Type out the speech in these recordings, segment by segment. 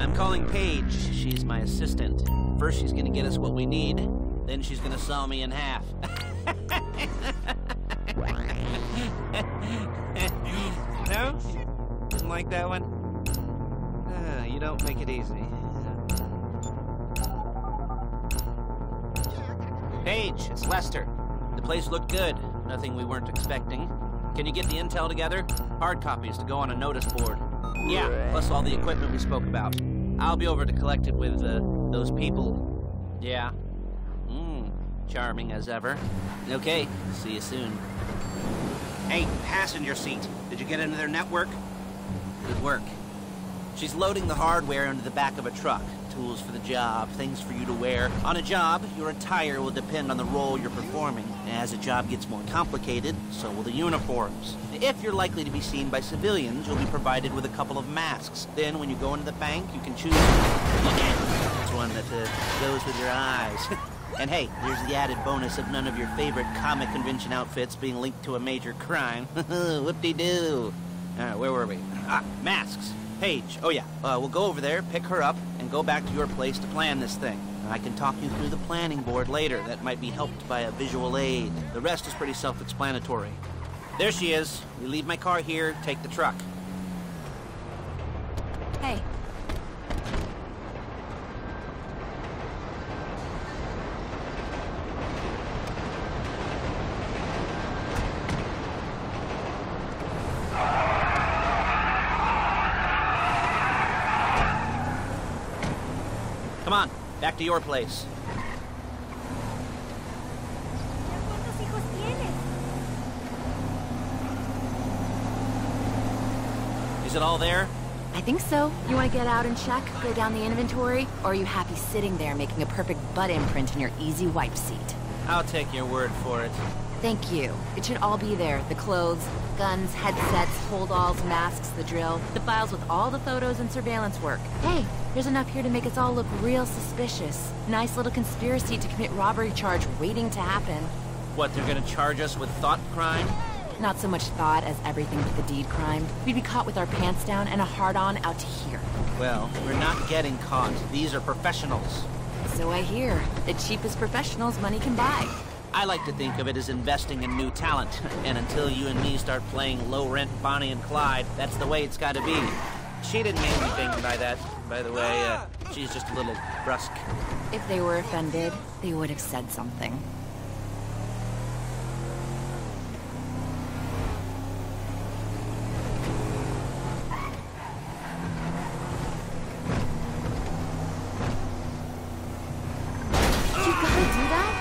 I'm calling Paige. She's my assistant. First she's gonna get us what we need, then she's gonna saw me in half. No? Didn't like that one? You don't make it easy. Paige, it's Lester. The place looked good. Nothing we weren't expecting. Can you get the intel together? Hard copies to go on a notice board. Yeah, plus all the equipment we spoke about. I'll be over to collect it with, those people. Yeah. Charming as ever. Okay, see you soon. Hey, passenger seat. Did you get into their network? Good work. She's loading the hardware into the back of a truck. Tools for the job, things for you to wear. On a job, your attire will depend on the role you're performing. As a job gets more complicated, so will the uniforms. If you're likely to be seen by civilians, you'll be provided with a couple of masks. Then, when you go into the bank, you can choose which one that goes with your eyes. And hey, here's the added bonus of none of your favorite comic convention outfits being linked to a major crime. Whoop-de-doo. All right, where were we? Masks. Paige. Oh, yeah. We'll go over there, pick her up, and go back to your place to plan this thing. I can talk you through the planning board later. That might be helped by a visual aid. The rest is pretty self-explanatory. There she is. We leave my car here, take the truck. Hey. Come on, back to your place. Is it all there? I think so. You want to get out and check, go down the inventory, or are you happy sitting there making a perfect butt imprint in your easy wipe seat? I'll take your word for it. Thank you. It should all be there. The clothes, guns, headsets, holdalls, masks, the drill, the files with all the photos and surveillance work. Hey, there's enough here to make us all look real suspicious. Nice little conspiracy to commit robbery charge waiting to happen. What, they're gonna charge us with thought crime? Not so much thought as everything but the deed crime. We'd be caught with our pants down and a hard-on out to here. Well, we're not getting caught. These are professionals. So I hear. The cheapest professionals money can buy. I like to think of it as investing in new talent. And until you and me start playing low-rent Bonnie and Clyde, that's the way it's gotta be. She didn't mean anything by that, by the way. She's just a little brusque. If they were offended, they would have said something. You gotta do that?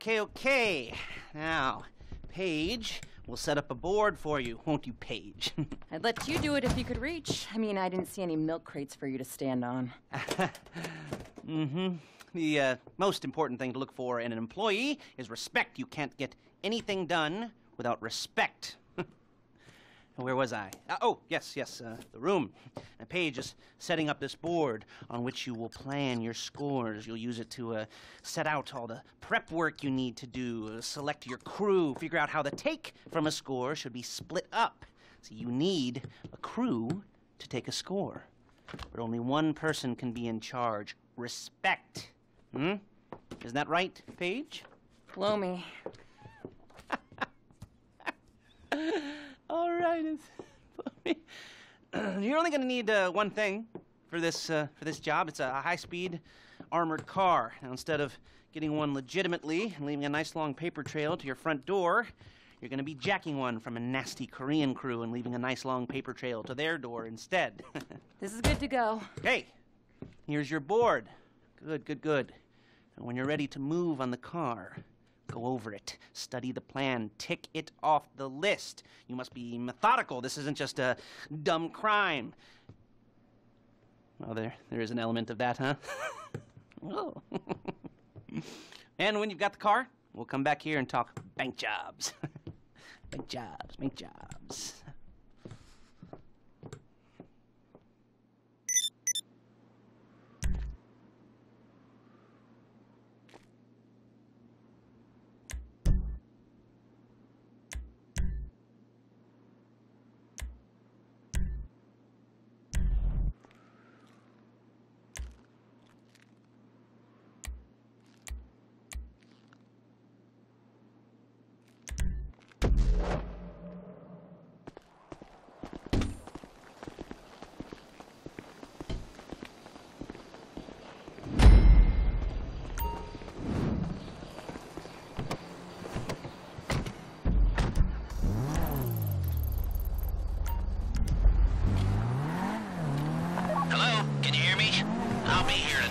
Okay. Now, Paige, we'll set up a board for you, won't you, Paige? I'd let you do it if you could reach. I mean, I didn't see any milk crates for you to stand on. The most important thing to look for in an employee is respect. You can't get anything done without respect. Where was I? Yes, the room. Now, Paige is setting up this board on which you will plan your scores. You'll use it to set out all the prep work you need to do, select your crew, figure out how the take from a score should be split up. So you need a crew to take a score. But only one person can be in charge. Respect. Isn't that right, Paige? Blow me. All right, you're only going to need one thing for this job. It's a high-speed armored car. Now, instead of getting one legitimately and leaving a nice long paper trail to your front door, you're going to be jacking one from a nasty Korean crew and leaving a nice long paper trail to their door instead. This is good to go. Hey, here's your board. Good, good, good. And when you're ready to move on the car, go over it, study the plan, tick it off the list. You must be methodical. This isn't just a dumb crime. Well, there is an element of that, huh? Oh. And when you've got the car, we'll come back here and talk bank jobs. Bank jobs, bank jobs.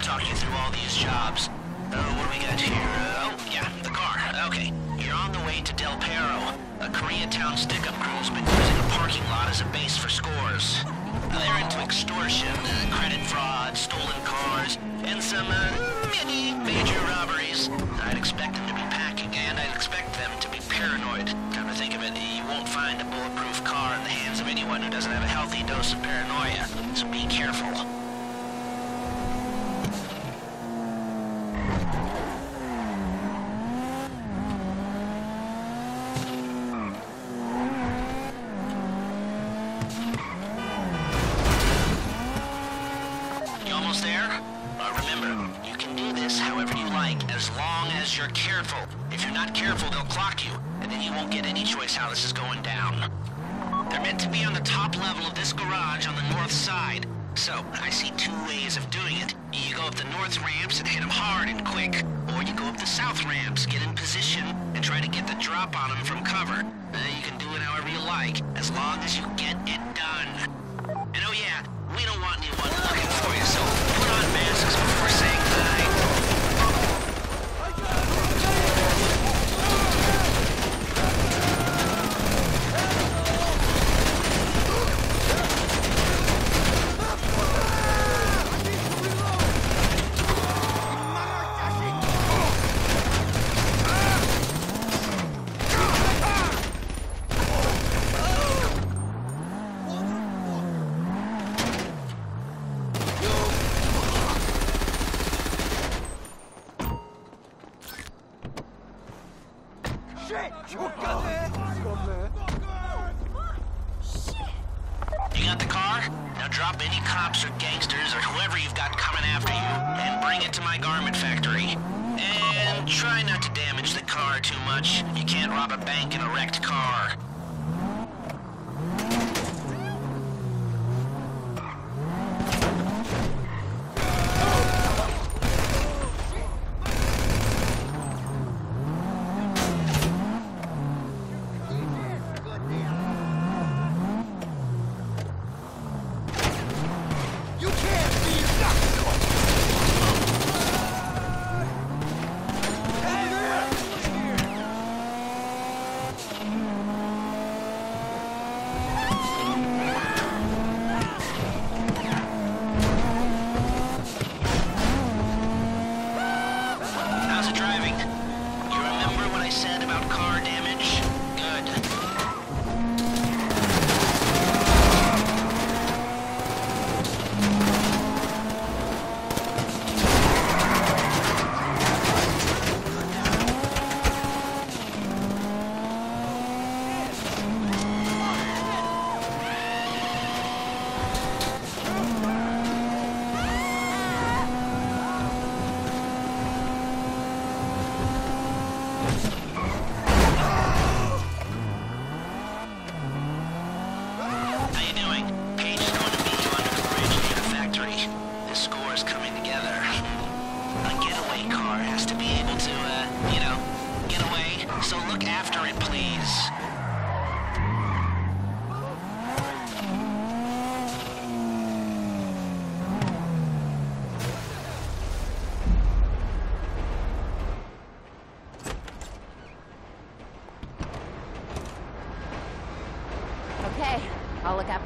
Talk you through all these jobs. What do we got here? Oh, yeah, the car. Okay. You're on the way to Del Perro. A Koreatown stick-up crew's been using a parking lot as a base for scores. They're into extortion, credit fraud, stolen cars, and some, many major robberies. I'd expect them to be packing, and I'd expect them to be paranoid. Come to think of it, you won't find a bulletproof car in the hands of anyone who doesn't have a healthy dose of paranoia. So be careful. As long as you're careful. If you're not careful, they'll clock you, and then you won't get any choice how this is going down. They're meant to be on the top level of this garage on the north side. So, I see two ways of doing it. You go up the north ramps and hit them hard and quick, or you go up the south ramps, get in position, and try to get the drop on them from cover. You can do it however you like, as long as you get it done. And oh yeah, we don't want anyone looking for you, so put on masks before saying goodnight. You got the car? Now drop any cops or gangsters or whoever you've got coming after you and bring it to my garment factory. And try not to damage the car too much. You can't rob a bank in a wrecked car.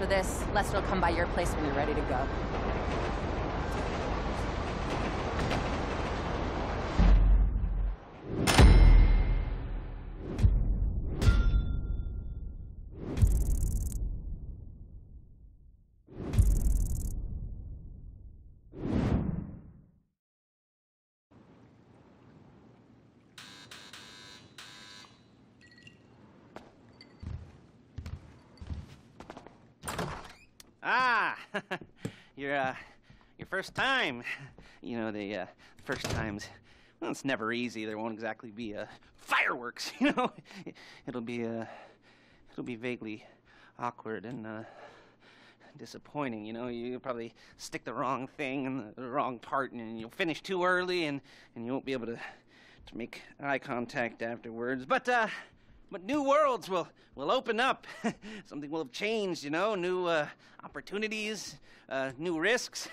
after this, Lester will come by your place when you're ready to go. Ah, your first time. You know, the first times, well, it's never easy. There won't exactly be fireworks, you know. It'll be vaguely awkward and disappointing, you know. You'll probably stick the wrong thing in the wrong part, and you'll finish too early, and you won't be able to make eye contact afterwards. But new worlds will open up. Something will have changed, you know, new opportunities, new risks.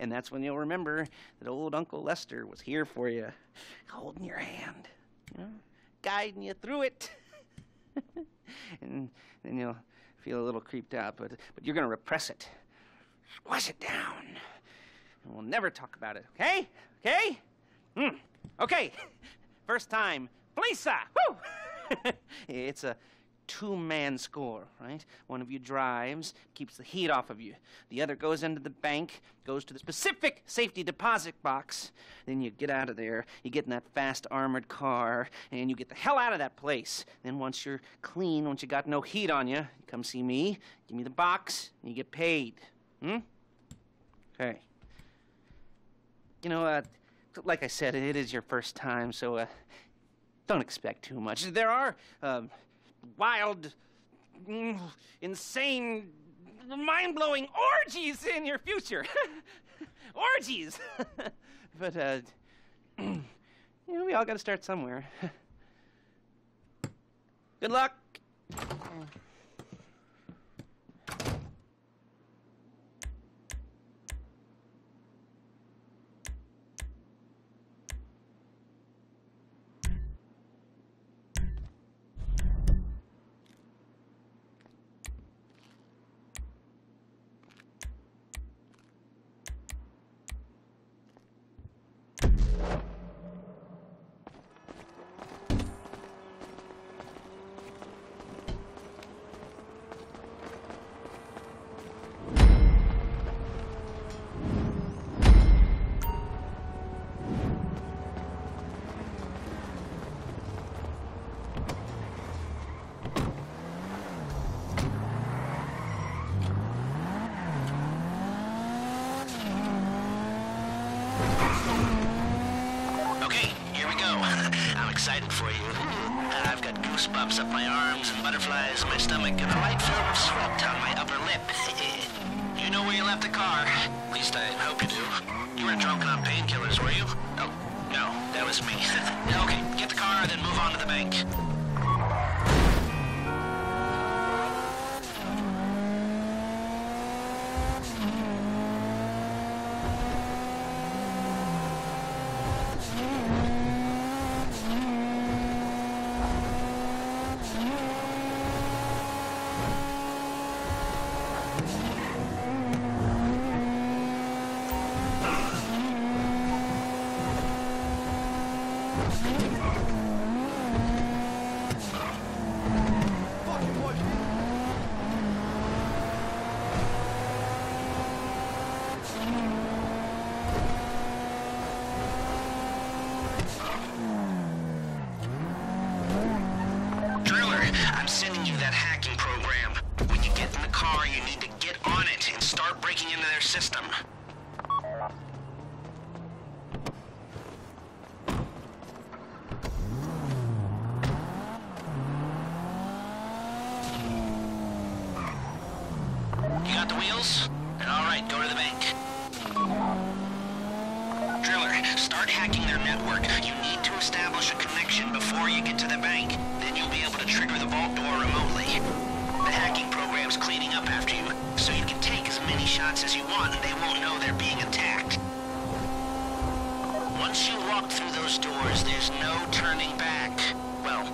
And that's when you'll remember that old Uncle Lester was here for you, holding your hand, you know, guiding you through it. And then you'll feel a little creeped out, but you're going to repress it. Squash it down. And we'll never talk about it, okay? Okay? Okay. First time, Felisa! Woo! It's a two-man score, right? One of you drives, keeps the heat off of you. The other goes into the bank, goes to the specific safety deposit box. Then you get out of there, you get in that fast armored car, and you get the hell out of that place. Then once you're clean, once you got no heat on you, you come see me, give me the box, and you get paid. Okay. You know, like I said, it is your first time, so don't expect too much. There are wild, insane, mind-blowing orgies in your future. Orgies! But, you know, we all gotta start somewhere. Good luck! Excited for you. I've got goosebumps up my arms and butterflies in my stomach and a light film of sweat on my upper lip. You know where you left the car? At least I hope you do. You weren't drunk on painkillers, were you? Oh, no, that was me. Okay, get the car, then move on to the bank. Sending you that hacking program. When you get in the car, you need to get on it and start breaking into their system. You got the wheels? All right, go to the bank. Driller, start hacking their network. You need to establish a connection before you get to the bank. Then you'll be able to trigger the vault door remotely. The hacking program's cleaning up after you, so you can take as many shots as you want and they won't know they're being attacked. Once you walk through those doors, there's no turning back. Well,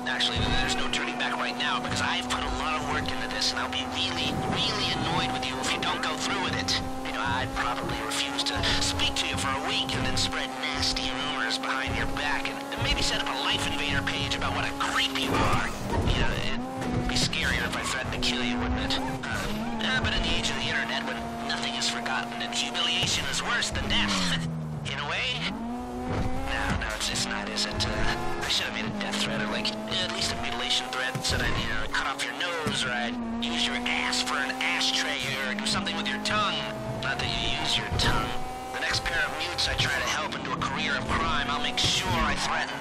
Actually, there's no turning back right now because I've put a lot of work into this, and I'll be really, really annoyed with you if you don't go through with it. You know, I'd probably refuse to speak to you for a week and then spread nasty rumors behind your back and maybe set up a Life Invader page about what a creep you are. You know, it'd be scarier if I threatened to kill you, wouldn't it? But in the age of the internet, when nothing is forgotten and humiliation is worse than death, in a way... No, it's not, is it? I should have made a death threat or, like, at least a mutilation threat. Said I'd, you know, cut off your nose, or I'd use your ass for an ashtray, or do something with your tongue. Not that you use your tongue. The next pair of mutes I try to help into a career of crime, I'll make sure I threaten.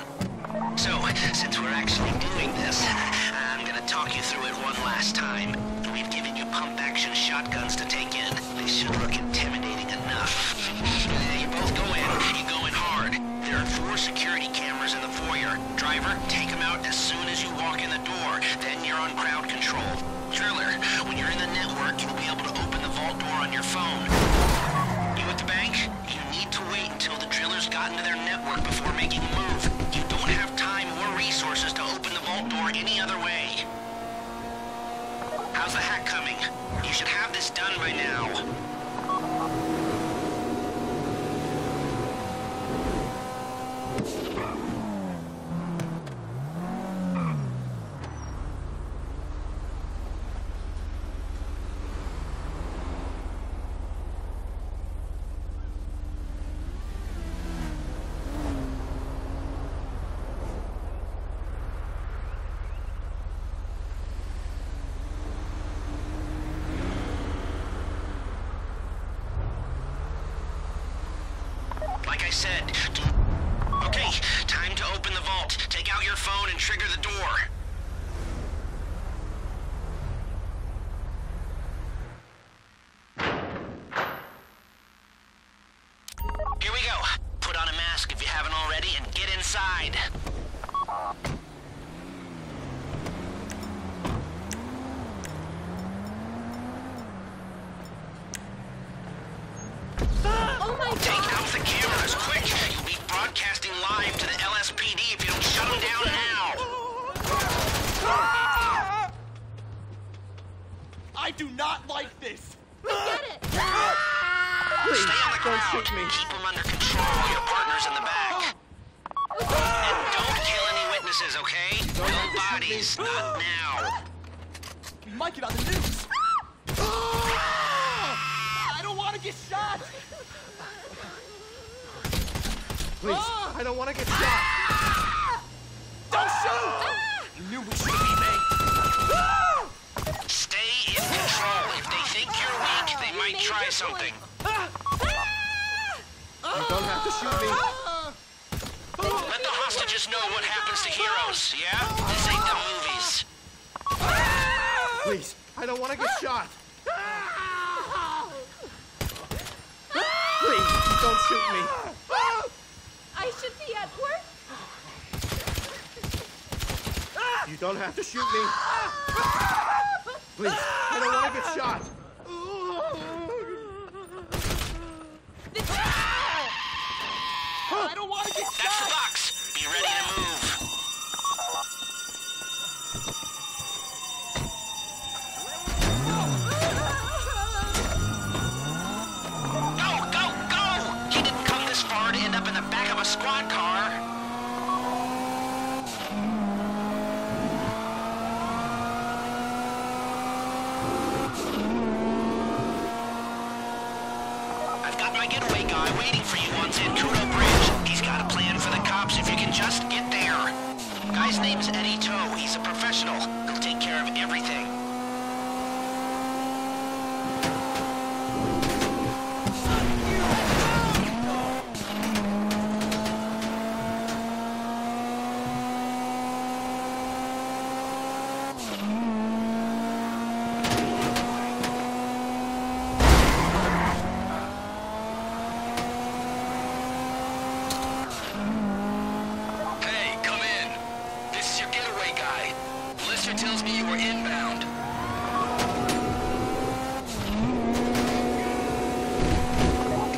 So, since we're actually doing this, I'm gonna talk you through it one last time. We've given you pump-action shotguns to take in. They should look intimidating enough. You both go in. You go in hard. There are 4 security cameras in the foyer. Driver, take them out as soon as you walk in the door. Then you're on crowd control. Driller, when you're in the network, you'll be able to open the vault door on your phone. You at the bank? You need to wait until the driller's gotten to their network before making a move. You don't have time or resources to open the vault door any other way. How's the hack coming? You should have this done by now. Like I said, okay, time to open the vault. Take out your phone and trigger the door. Here we go. Put on a mask if you haven't already and get inside. Take out the cameras, quick! You'll be broadcasting live to the LSPD if you don't shut them down now! I do not like this! Get it! Please, Stay on the don't ground. shoot me. Keep them under control while your partner's in the back. And don't kill any witnesses, okay? No bodies, not now. We might get on the news! I don't want to get shot! Please, I don't want to get shot. Don't shoot! You knew we should be made. Stay in control. If they think you're weak, they might try something. You don't have to shoot me. Let the hostages know what happens to heroes, yeah? This ain't the movies. Please, I don't want to get shot. Please, don't shoot me. I should be at work. You don't have to shoot me. Please, I don't want to get shot. I don't want to get That's the shot! box. Be ready to move. Go, go, go! He didn't come this far to end up in the back of a squad car. I've got my getaway guy waiting for you on Zancudo Bridge. He's got a plan for the cops if you can just get there. Guy's name's Eddie Toe. He's a professional. He'll take care of everything. Hey, come in. This is your getaway guy. Lister tells me you were inbound.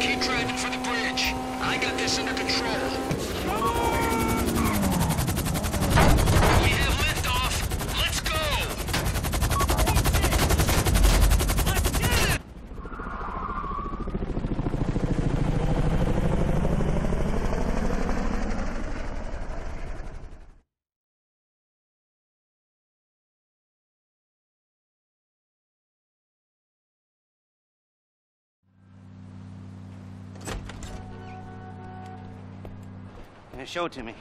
Keep driving for the bridge. I got this under control. We have Show it to me.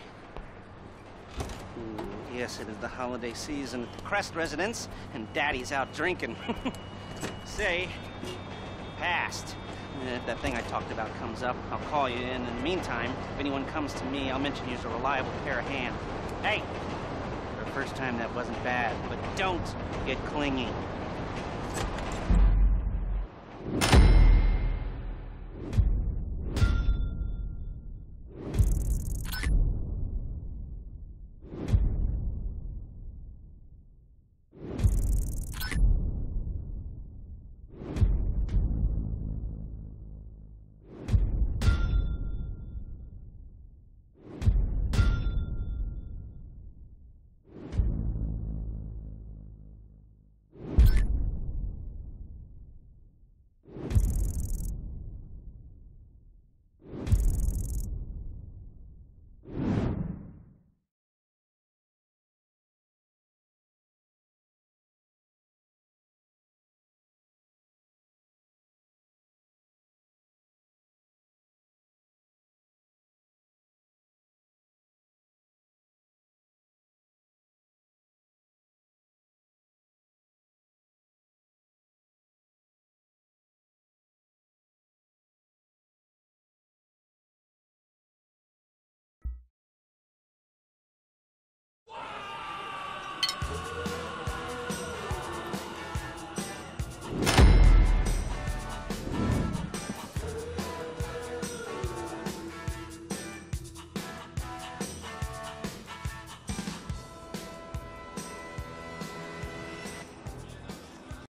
Yes, it is the holiday season at the Crest residence, and Daddy's out drinking. Say, passed. If that thing I talked about comes up, I'll call you in. In the meantime, if anyone comes to me, I'll mention you as a reliable pair of hands. Hey! For the first time, that wasn't bad, but don't get clingy.